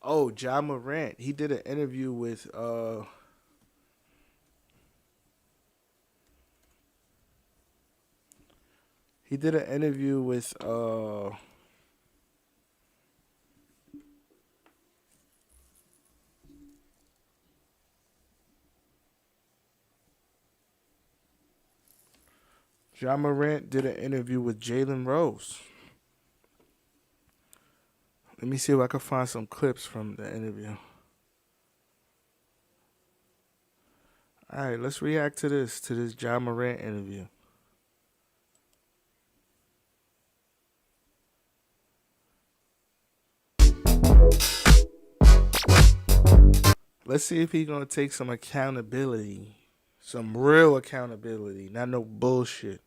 Oh, MoRANT. He did an interview with he did an interview with MoRANT did an interview with Jalen Rose. Let me see if I can find some clips from the interview. All right, let's react to this MoRANT interview. Let's see if he's gonna take some accountability, some real accountability, not no bullshit.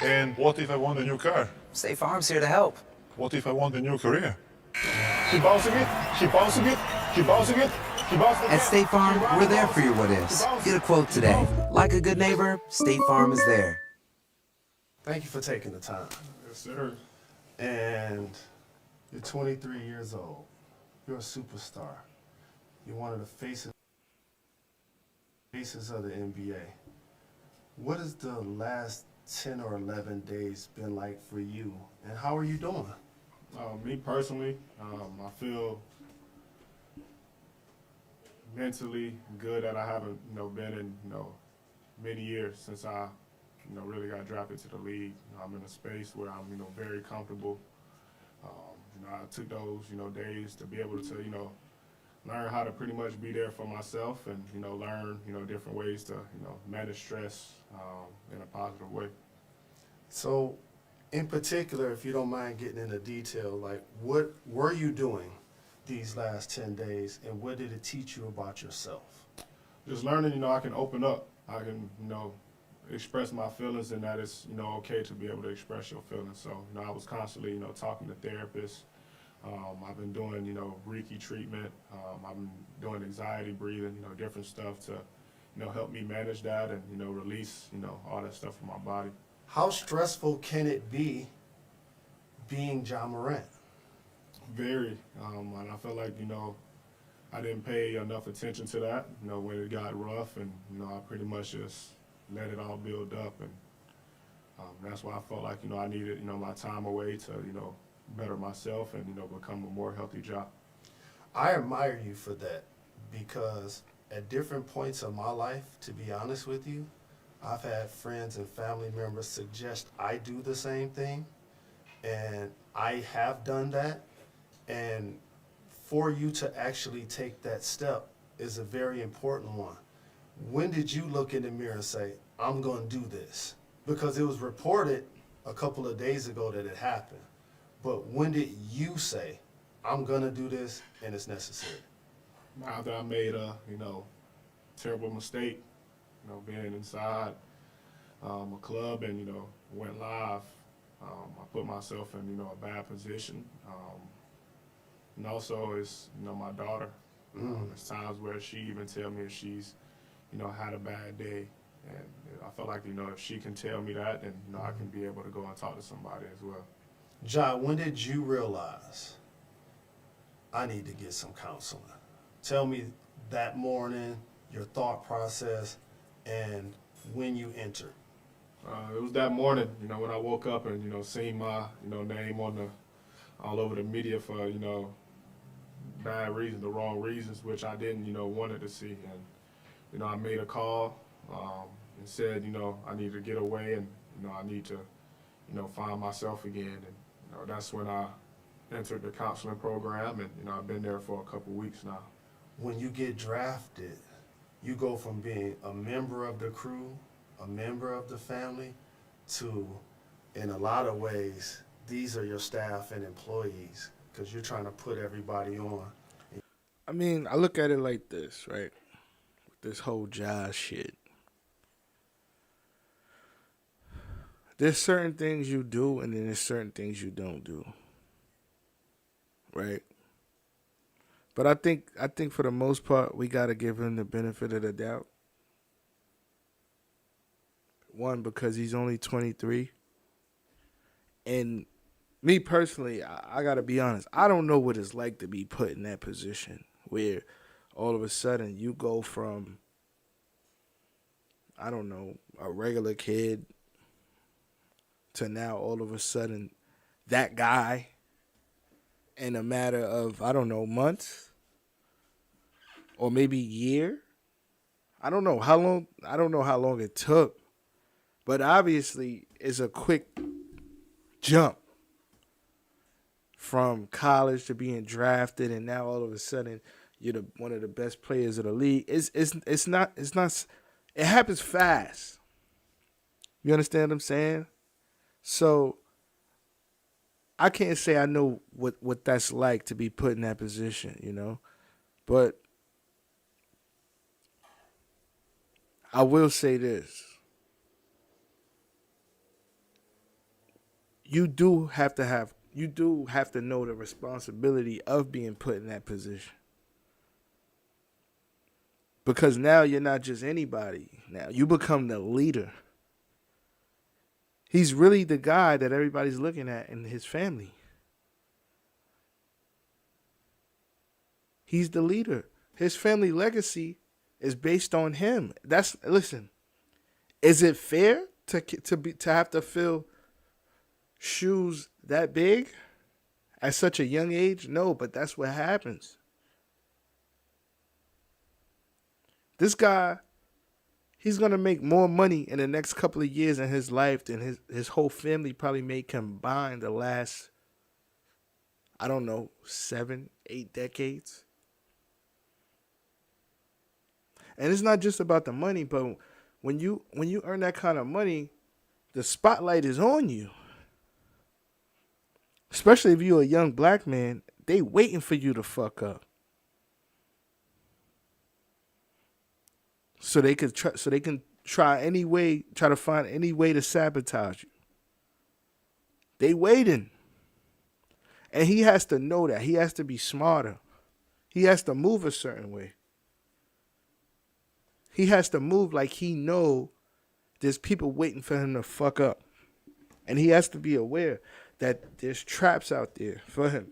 And what if I want a new car? State Farm's here to help. What if I want a new career? Keep bouncing it, keep bouncing it, keep bouncing it, keep bouncing it. At State Farm, we're there for your what ifs. Get a quote today. Like a good neighbor, State Farm is there. Thank you for taking the time. Yes, sir. And you're 23 years old. You're a superstar. You're one of the faces of the NBA. What has the last 10 or 11 days been like for you, and how are you doing? Me personally, I feel mentally good that I haven't, been in, many years since I, really got drafted to the league. I'm in a space where I'm, very comfortable. I took those, days to be able to, learn how to pretty much be there for myself and, learn, different ways to, manage stress in a positive way. So, in particular, if you don't mind getting into detail, like what were you doing these last 10 days, and what did it teach you about yourself? Just learning, I can open up. I can, express my feelings, and that it's, okay to be able to express your feelings. So, I was constantly, talking to therapists. I've been doing, Reiki treatment. I've been doing anxiety breathing, different stuff to, help me manage that and, release, all that stuff from my body. How stressful can it be being MoRANT? Very, and I feel like, I didn't pay enough attention to that, when it got rough, and, I pretty much just let it all build up, and that's why I felt like, I needed, my time away to, better myself and, become a more healthy job. I admire you for that, because at different points of my life, to be honest with you, I've had friends and family members suggest I do the same thing, and I have done that. And for you to actually take that step is a very important one. When did you look in the mirror and say, I'm going to do this? Because it was reported a couple of days ago that it happened. But when did you say, I'm going to do this and it's necessary? After I made a, terrible mistake, being inside a club and, went live, I put myself in, a bad position. And also it's, my daughter. There's times where she even tell me if she's, had a bad day. And I feel like, if she can tell me that, then, I can be able to go and talk to somebody as well. John, when did you realize I need to get some counseling? Tell me that morning, your thought process, and when you entered. It was that morning, when I woke up and, seen my, name on all over the media for, bad reasons, the wrong reasons, which I didn't, wanted to see. And, I made a call and said, I need to get away and, I need to, find myself again. And, that's when I entered the counseling program, and, I've been there for a couple weeks now. When you get drafted, you go from being a member of the crew, a member of the family, to, in a lot of ways, these are your staff and employees, because you're trying to put everybody on. I mean, I look at it like this, right? With this whole jazz shit. There's certain things you do, and then there's certain things you don't do. Right? But I think for the most part, we gotta give him the benefit of the doubt. One, because he's only 23. And me personally, I gotta be honest. I don't know what it's like to be put in that position where all of a sudden you go from, I don't know, a regular kid to now all of a sudden that guy in a matter of, I don't know, months or maybe year. I don't know how long. I don't know how long it took, but obviously it's a quick jump from college to being drafted, and now all of a sudden you're one of the best players of the league. It's not. It happens fast. You understand what I'm saying? So I can't say I know what that's like to be put in that position, you know, but I will say this. You do have to know the responsibility of being put in that position. Because now you're not just anybody. Now you become the leader. He's really the guy that everybody's looking at in his family. He's the leader. His family legacy is based on him. Listen. Is it fair to have to fill shoes that big at such a young age? No, but that's what happens. This guy, he's going to make more money in the next couple of years in his life than his whole family probably made combined the last, I don't know, 7, 8 decades. And it's not just about the money, but when you earn that kind of money, the spotlight is on you. Especially if you're a young black man, they waiting for you to fuck up. So they can try to find any way to sabotage you. They waiting. And he has to know that. He has to be smarter. He has to move a certain way. He has to move like he know there's people waiting for him to fuck up. And he has to be aware that there's traps out there for him.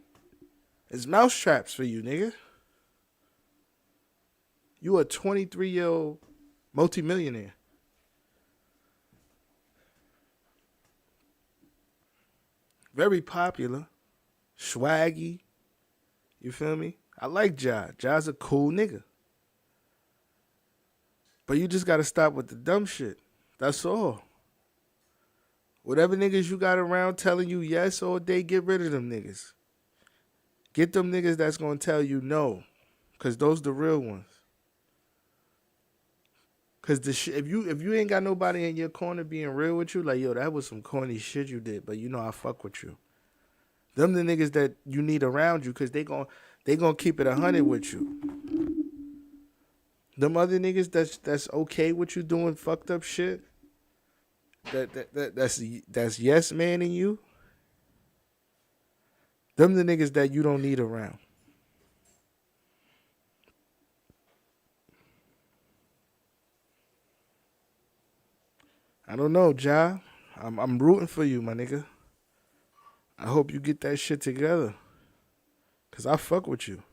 There's mouse traps for you, nigga. You a 23-year-old multimillionaire. Very popular. Swaggy. You feel me? I like Ja. Ja's a cool nigga. But you just got to stop with the dumb shit. That's all. Whatever niggas you got around telling you yes all day, get rid of them niggas. Get them niggas that's going to tell you no. Because those the real ones. Because if you ain't got nobody in your corner being real with you, like, yo, that was some corny shit you did, but you know I fuck with you. Them the niggas that you need around you because they gonna keep it 100 with you. Them other niggas that's okay with you doing fucked up shit, that's yes man in you. Them the niggas that you don't need around. I don't know, Ja. I'm rooting for you, my nigga. I hope you get that shit together. Cause I fuck with you.